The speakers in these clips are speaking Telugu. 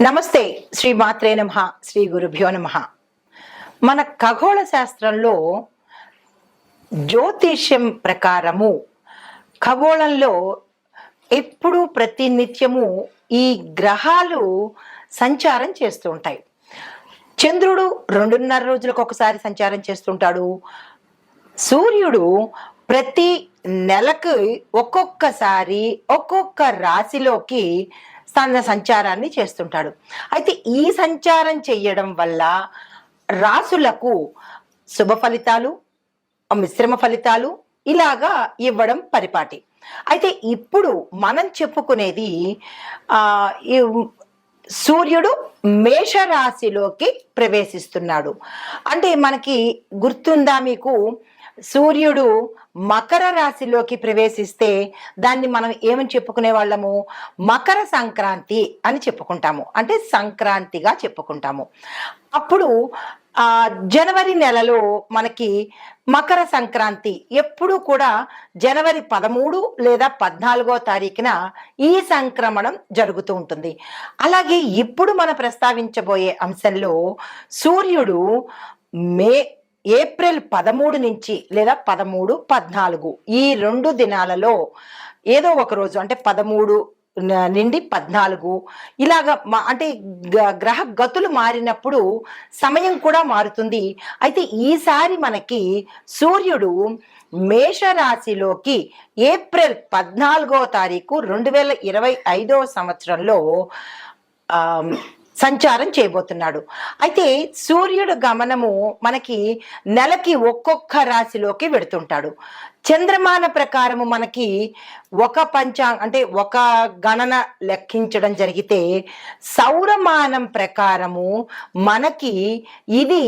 నమస్తే. శ్రీ మాత్రే నమః. శ్రీ గురుభ్యో నమః. మన ఖగోళ శాస్త్రంలో జ్యోతిష్యం ప్రకారము ఖగోళంలో ఎప్పుడు ప్రతి నిత్యము ఈ గ్రహాలు సంచారం చేస్తూ ఉంటాయి. చంద్రుడు 2.5 రోజులకు ఒకసారి సంచారం చేస్తుంటాడు. సూర్యుడు ప్రతి నెలకు ఒక్కొక్కసారి ఒక్కొక్క రాశిలోకి తన సంచారాన్ని చేస్తుంటాడు. అయితే ఈ సంచారం చేయడం వల్ల రాసులకు శుభ ఫలితాలు, మిశ్రమ ఫలితాలు ఇలాగా ఇవ్వడం పరిపాటి. అయితే ఇప్పుడు మనం చెప్పుకునేది ఈ సూర్యుడు మేషరాశిలోకి ప్రవేశిస్తున్నాడు. అంటే మనకి గుర్తుందా మీకు? సూర్యుడు మకర రాశిలోకి ప్రవేశిస్తే దాన్ని మనం ఏమని చెప్పుకునే వాళ్ళము? మకర సంక్రాంతి అని చెప్పుకుంటాము, అంటే సంక్రాంతిగా చెప్పుకుంటాము. అప్పుడు జనవరి నెలలో మనకి మకర సంక్రాంతి ఎప్పుడు కూడా జనవరి 13 లేదా 14వ తారీఖున ఈ సంక్రమణం జరుగుతూ ఉంటుంది. అలాగే ఇప్పుడు మనం ప్రస్తావించబోయే అంశంలో సూర్యుడు ఏప్రిల్ 13 నుంచి లేదా 13, 14 ఈ 2 దినాలలో ఏదో ఒక రోజు, అంటే 13 నుండి 14 ఇలాగా అంటే గ్రహ గతులు మారినప్పుడు సమయం కూడా మారుతుంది. అయితే ఈసారి మనకి సూర్యుడు మేషరాశిలోకి ఏప్రిల్ 14వ తారీఖు 2025వ సంవత్సరంలో సంచారం చేయబోతున్నాడు. అయితే సూర్యుడు గమనము మనకి నెలకి ఒక్కొక్క రాశిలోకి వెడుతుంటాడు. చంద్రమాన ప్రకారము మనకి అంటే ఒక గణన లెక్కించడం జరిగితే సౌరమానం ప్రకారము మనకి ఇది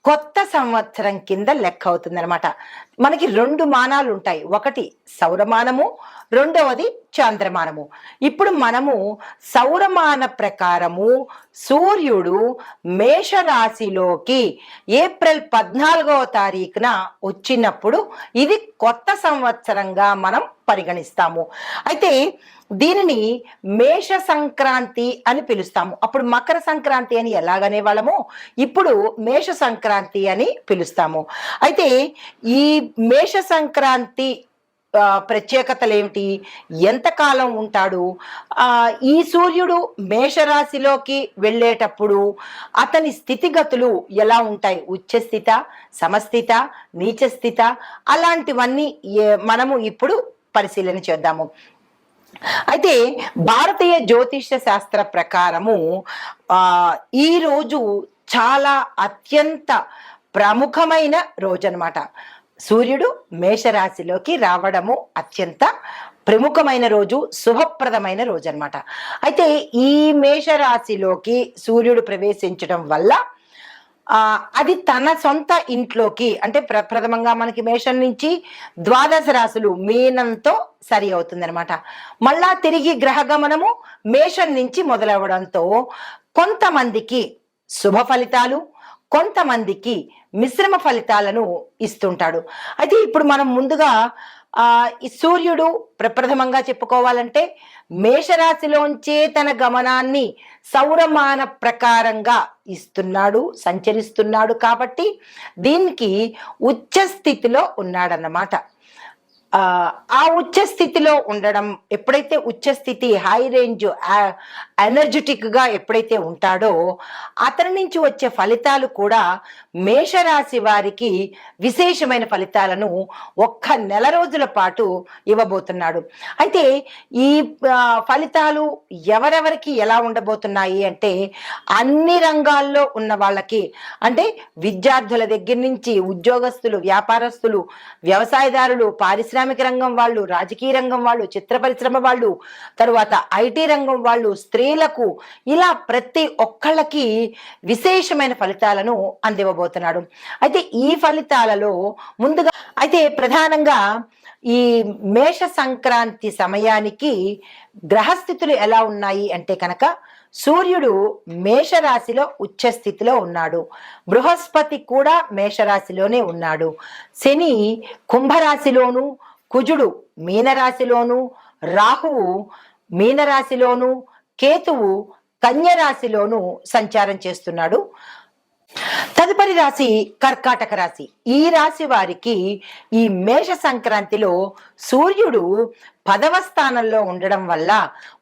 కొత్త సంవత్సరం కింద లెక్క అవుతుంది అనమాట. మనకి 2 మానాలు ఉంటాయి, ఒకటి సౌరమానము, రెండవది చంద్రమానము. ఇప్పుడు మనము సౌరమాన ప్రకారము సూర్యుడు మేషరాశిలోకి ఏప్రిల్ 14వ తారీఖున వచ్చినప్పుడు ఇది కొత్త సంవత్సరంగా మనం పరిగణిస్తాము. అయితే దీనిని మేష సంక్రాంతి అని పిలుస్తాము. అప్పుడు మకర సంక్రాంతి అని ఎలాగనే వాళ్ళము, ఇప్పుడు మేష సంక్రాంతి అని పిలుస్తాము. అయితే ఈ మేష సంక్రాంతి ప్రత్యేకతలు ఏమిటి, ఎంతకాలం ఉంటాడు? ఈ సూర్యుడు మేషరాశిలోకి వెళ్ళేటప్పుడు అతని స్థితిగతులు ఎలా ఉంటాయి? ఉచ్చస్థిత, సమస్థిత, నీచస్థిత, అలాంటివన్నీ మనము ఇప్పుడు పరిశీలన చేద్దాము. అయితే భారతీయ జ్యోతిష శాస్త్ర ప్రకారము ఈ రోజు చాలా అత్యంత ప్రముఖమైన రోజు అన్నమాట. సూర్యుడు మేషరాశిలోకి రావడము అత్యంత ప్రముఖమైన రోజు, శుభప్రదమైన రోజు అన్నమాట. అయితే ఈ మేషరాశిలోకి సూర్యుడు ప్రవేశించడం వల్ల అది తన సొంత ఇంట్లోకి, అంటే ప్రథమంగా మనకి మేషం నుంచి ద్వాదశ రాశులు మీనంతో సరి అవుతుంది అనమాట. మళ్ళా తిరిగి గ్రహగమనము మేషం నుంచి మొదలవడంతో కొంతమందికి శుభ ఫలితాలు, కొంతమందికి మిశ్రమ ఫలితాలను ఇస్తుంటాడు. అయితే ఇప్పుడు మనం ముందుగా ఈ సూర్యుడు ప్రప్రథమంగా చెప్పుకోవాలంటే మేషరాశిలోంచే తన గమనాన్ని సౌరమాన ప్రకారంగా ఇస్తున్నాడు, సంచరిస్తున్నాడు. కాబట్టి దీనికి ఉచ్చ స్థితిలో ఉన్నాడన్నమాట. ఆ ఉచ్చ స్థితిలో ఉండడం, ఎప్పుడైతే ఉచ్చ స్థితి, హై రేంజ్, ఎనర్జెటిక్ గా ఎప్పుడైతే ఉంటాడో అతని నుంచి వచ్చే ఫలితాలు కూడా మేషరాశి వారికి విశేషమైన ఫలితాలను ఒక్క నెల రోజుల పాటు ఇవ్వబోతున్నాడు. అయితే ఈ ఫలితాలు ఎవరెవరికి ఎలా ఉండబోతున్నాయి అంటే అన్ని రంగాల్లో ఉన్న వాళ్ళకి, అంటే విద్యార్థుల దగ్గర నుంచి ఉద్యోగస్తులు, వ్యాపారస్తులు, వ్యవసాయదారులు, పారిశ్రామిక రంగం వాళ్ళు, రాజకీయ రంగం వాళ్ళు, చిత్ర పరిశ్రమ వాళ్ళు, తరువాత ఐటీ రంగం వాళ్ళు, స్త్రీలకు, ఇలా ప్రతి ఒక్కళ్ళకి విశేషమైన ఫలితాలను అందివ్వబోతున్నాడు. అయితే ఈ ఫలితాలలో ముందుగా అయితే ప్రధానంగా ఈ మేష సంక్రాంతి సమయానికి గ్రహస్థితులు ఎలా ఉన్నాయి అంటే కనుక సూర్యుడు మేషరాశిలో ఉచ్చ స్థితిలో ఉన్నాడు, బృహస్పతి కూడా మేషరాశిలోనే ఉన్నాడు, శని కుంభరాశిలోను, కుజుడు మీనరాశిలోను, రాహువు మీనరాశిలోను, కేతువు కన్య రాశిలోను సంచారం చేస్తున్నాడు. తదుపరి రాశి కర్కాటక రాశి. ఈ రాశి వారికి ఈ మేష సంక్రాంతిలో సూర్యుడు 10వ స్థానంలో ఉండడం వల్ల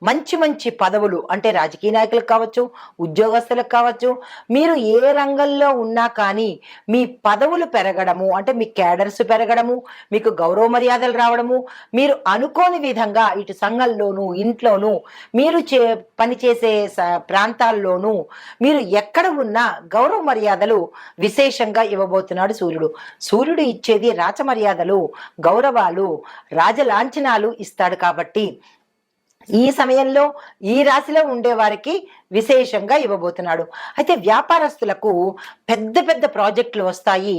మంచి మంచి పదవులు, అంటే రాజకీయ నాయకులకు కావచ్చు, ఉద్యోగస్తులకు కావచ్చు, మీరు ఏ రంగంలో ఉన్నా కానీ మీ పదవులు పెరగడము, అంటే మీ క్యాడర్స్ పెరగడము, మీకు గౌరవ మర్యాదలు రావడము, మీరు అనుకోని విధంగా ఇటు సంఘంలోనూ ఇంట్లోనూ మీరు పనిచేసే ప్రాంతాల్లోనూ మీరు ఎక్కడ ఉన్నా గౌరవ మర్యాదలు విశేషంగా ఇవ్వబోతున్నాడు సూర్యుడు. సూర్యుడు ఇచ్చేది రాచమర్యాదలు, గౌరవాలు, రాజలాంఛనాలు ఇస్తాడు. కాబట్టి ఈ సమయంలో ఈ రాశిలో ఉండే వారికి విశేషంగా ఇవ్వబోతున్నాడు. అయితే వ్యాపారస్తులకు పెద్ద పెద్ద ప్రాజెక్టులు వస్తాయి,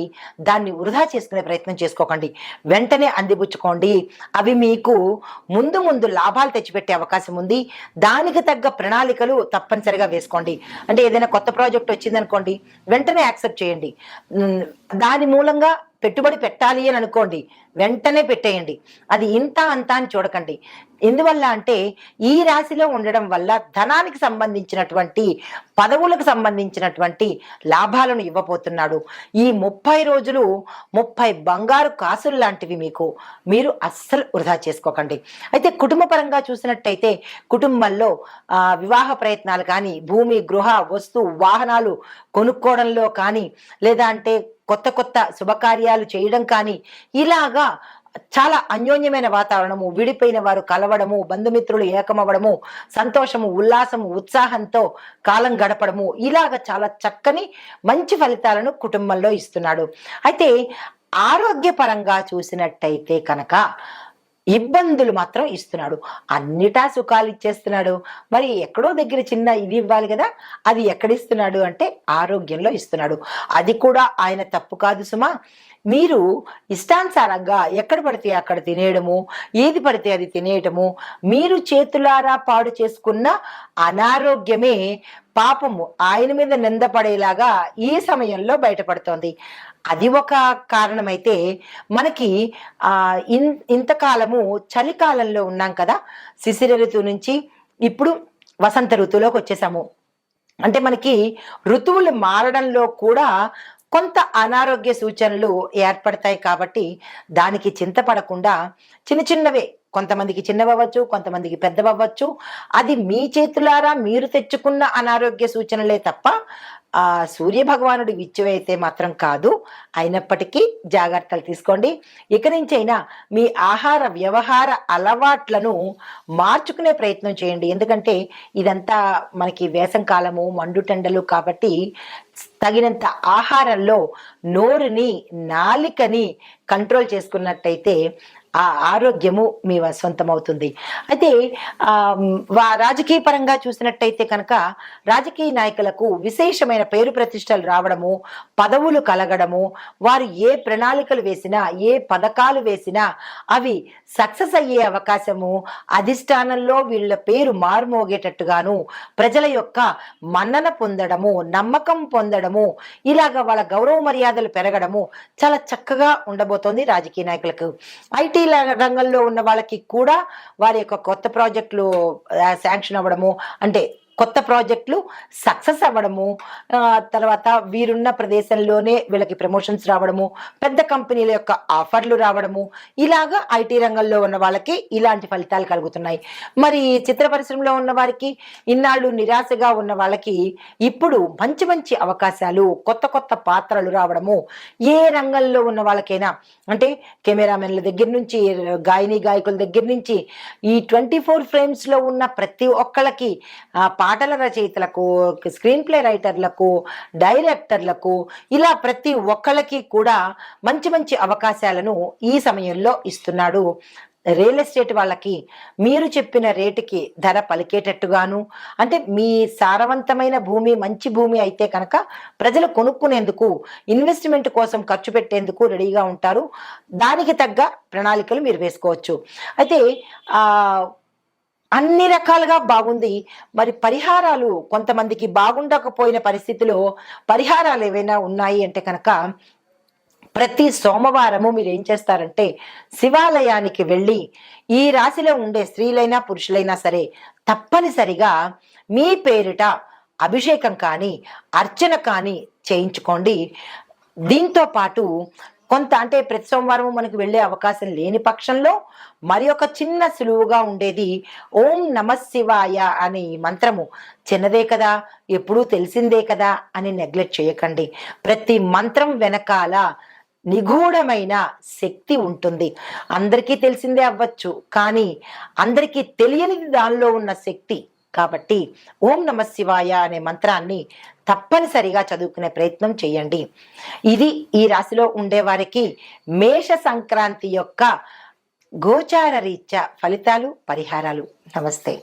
దాన్ని వృధా చేసుకునే ప్రయత్నం చేసుకోకండి, వెంటనే అందిపుచ్చుకోండి. అవి మీకు ముందు ముందు లాభాలు తెచ్చిపెట్టే అవకాశం ఉంది. దానికి తగ్గ ప్రణాళికలు తప్పనిసరిగా వేసుకోండి. అంటే ఏదైనా కొత్త ప్రాజెక్ట్ వచ్చిందనుకోండి, వెంటనే యాక్సెప్ట్ చేయండి. దాని మూలంగా పెట్టుబడి పెట్టాలి అని అనుకోండి, వెంటనే పెట్టేయండి. అది ఇంత అంతా అని చూడకండి. ఎందువల్ల అంటే ఈ రాశిలో ఉండడం వల్ల ధనానికి సంబంధించినటువంటి, పదవులకు సంబంధించినటువంటి లాభాలను ఇవ్వబోతున్నాడు. ఈ 30 రోజులు 30 బంగారు కాసులు లాంటివి మీరు అస్సలు వృధా చేసుకోకండి. అయితే కుటుంబ పరంగా చూసినట్టయితే కుటుంబంలో వివాహ ప్రయత్నాలు కానీ, భూమి, గృహ, వస్తు, వాహనాలు కొనుక్కోవడంలో కానీ, లేదా అంటే కొత్త కొత్త శుభకార్యాలు చేయడం కానీ, ఇలాగా చాలా అన్యోన్యమైన వాతావరణము, విడిపోయిన వారు కలవడము, బంధుమిత్రులు ఏకమవ్వడము, సంతోషము, ఉల్లాసము, ఉత్సాహంతో కాలం గడపడము, ఇలాగ చాలా చక్కని మంచి ఫలితాలను కుటుంబంలో ఇస్తున్నాడు. అయితే ఆరోగ్యపరంగా చూసినట్టయితే కనుక ఇబ్బందులు మాత్రం ఇస్తున్నాడు. అన్నిటా సుఖాలు ఇచ్చేస్తున్నాడు, మరి ఎక్కడో దగ్గర చిన్న ఇది ఇవ్వాలి కదా, అది ఎక్కడిస్తున్నాడు అంటే ఆరోగ్యంలో ఇస్తున్నాడు. అది కూడా ఆయన తప్పు కాదు సుమా. మీరు ఇష్టానుసారంగా ఎక్కడ పడితే అక్కడ తినేయడము, ఏది పడితే అది తినేయటము, మీరు చేతులారా పాడు చేసుకున్న అనారోగ్యమే పాపము ఆయన మీద నిందపడేలాగా ఈ సమయంలో బయటపడుతోంది. అది ఒక కారణమైతే, మనకి ఇంతకాలము చలికాలంలో ఉన్నాం కదా, శిశిర ఋతువు నుంచి ఇప్పుడు వసంత ఋతువులోకి వచ్చేసాము. అంటే మనకి ఋతువులు మారడంలో కూడా కొంత అనారోగ్య సూచనలు ఏర్పడతాయి. కాబట్టి దానికి చింతపడకుండా చిన్న చిన్నవే, కొంతమందికి చిన్నవవ్వచ్చు, కొంతమందికి పెద్దవవ్వచ్చు, అది మీ చేతులారా మీరు తెచ్చుకున్న అనారోగ్య సూచనలే తప్ప సూర్య భగవానుడి విచ్చువైతే మాత్రం కాదు. అయినప్పటికీ జాగ్రత్తలు తీసుకోండి. ఇక నుంచైనా మీ ఆహార వ్యవహార అలవాట్లను మార్చుకునే ప్రయత్నం చేయండి. ఎందుకంటే ఇదంతా మనకి వేసంకాలము, మండుటెండలు కాబట్టి తగినంత ఆహారంలో నోరుని, నాలికని కంట్రోల్ చేసుకున్నట్టయితే ఆ ఆరోగ్యము మీ సొంతమవుతుంది. అయితే రాజకీయ పరంగా చూసినట్టయితే కనుక రాజకీయ నాయకులకు విశేషమైన పేరు ప్రతిష్టలు రావడము, పదవులు కలగడము, వారు ఏ ప్రణాళికలు వేసినా, ఏ పథకాలు వేసినా అవి సక్సెస్ అయ్యే అవకాశము, అధిష్టానంలో వీళ్ళ పేరు మారుమోగేటట్టుగాను, ప్రజల యొక్క మన్నన పొందడము, నమ్మకం పొందడము, ఇలాగ వాళ్ళ గౌరవ మర్యాదలు పెరగడము చాలా చక్కగా ఉండబోతోంది రాజకీయ నాయకులకు. ఐటీ రంగంలో ఉన్న వాళ్ళకి కూడా వారి యొక్క కొత్త ప్రాజెక్టులు శాంక్షన్ అవ్వడము, అంటే కొత్త ప్రాజెక్టులు సక్సెస్ అవ్వడము, తర్వాత వీరున్న ప్రదేశంలోనే వీళ్ళకి ప్రమోషన్స్ రావడము, పెద్ద కంపెనీల యొక్క ఆఫర్లు రావడము, ఇలాగా ఐటీ రంగంలో ఉన్న వాళ్ళకి ఇలాంటి ఫలితాలు కలుగుతున్నాయి. మరి చిత్ర పరిశ్రమలో ఉన్న వారికి, ఇన్నాళ్ళు నిరాశగా ఉన్న వాళ్ళకి ఇప్పుడు మంచి మంచి అవకాశాలు, కొత్త కొత్త పాత్రలు రావడము, ఏ రంగంలో ఉన్న వాళ్ళకైనా, అంటే కెమెరామెన్ల దగ్గర నుంచి, గాయని గాయకుల దగ్గర నుంచి, ఈ 24 frames లో ఉన్న ప్రతి ఒక్కళ్ళకి, పాటల రచయితలకు, స్క్రీన్ ప్లే రైటర్లకు, డైరెక్టర్లకు, ఇలా ప్రతి ఒక్కళ్ళకి కూడా మంచి మంచి అవకాశాలను ఈ సమయంలో ఇస్తున్నాడు. రియల్ ఎస్టేట్ వాళ్ళకి మీరు చెప్పిన రేటుకి ధర పలికేటట్టుగాను, అంటే మీ సారవంతమైన భూమి, మంచి భూమి అయితే కనుక ప్రజలు కొనుక్కునేందుకు, ఇన్వెస్ట్మెంట్ కోసం ఖర్చు పెట్టేందుకు రెడీగా ఉంటారు. దానికి తగ్గ ప్రణాళికలు మీరు వేసుకోవచ్చు. అయితే అన్ని రకాలుగా బాగుంది. మరి పరిహారాలు, కొంతమందికి బాగుండకపోయిన పరిస్థితిలో పరిహారాలు ఏవైనా ఉన్నాయి అంటే కనుక, ప్రతి సోమవారము మీరు ఏం చేస్తారంటే శివాలయానికి వెళ్ళి, ఈ రాశిలో ఉండే స్త్రీలైనా పురుషులైనా సరే తప్పనిసరిగా మీ పేరిట అభిషేకం కానీ అర్చన కానీ చేయించుకోండి. దీంతో పాటు కొంత అంటే ప్రతి సోమవారం మనకు వెళ్ళే అవకాశం లేని పక్షంలో మరి ఒక చిన్న సులువుగా ఉండేది ఓం నమ శివాయ అనే ఈ మంత్రము. చిన్నదే కదా, ఎప్పుడూ తెలిసిందే కదా అని నెగ్లెక్ట్ చేయకండి. ప్రతి మంత్రం వెనకాల నిగూఢమైన శక్తి ఉంటుంది. అందరికీ తెలిసిందే అవ్వచ్చు, కానీ అందరికీ తెలియనిది దానిలో ఉన్న శక్తి. కాబట్టి ఓం నమ శివాయ అనే మంత్రాన్ని తప్పనిసరిగా చదువుకునే ప్రయత్నం చేయండి. ఇది ఈ రాశిలో ఉండేవారికి మేష సంక్రాంతి యొక్క గోచార రీత్యా ఫలితాలు, పరిహారాలు. నమస్తే.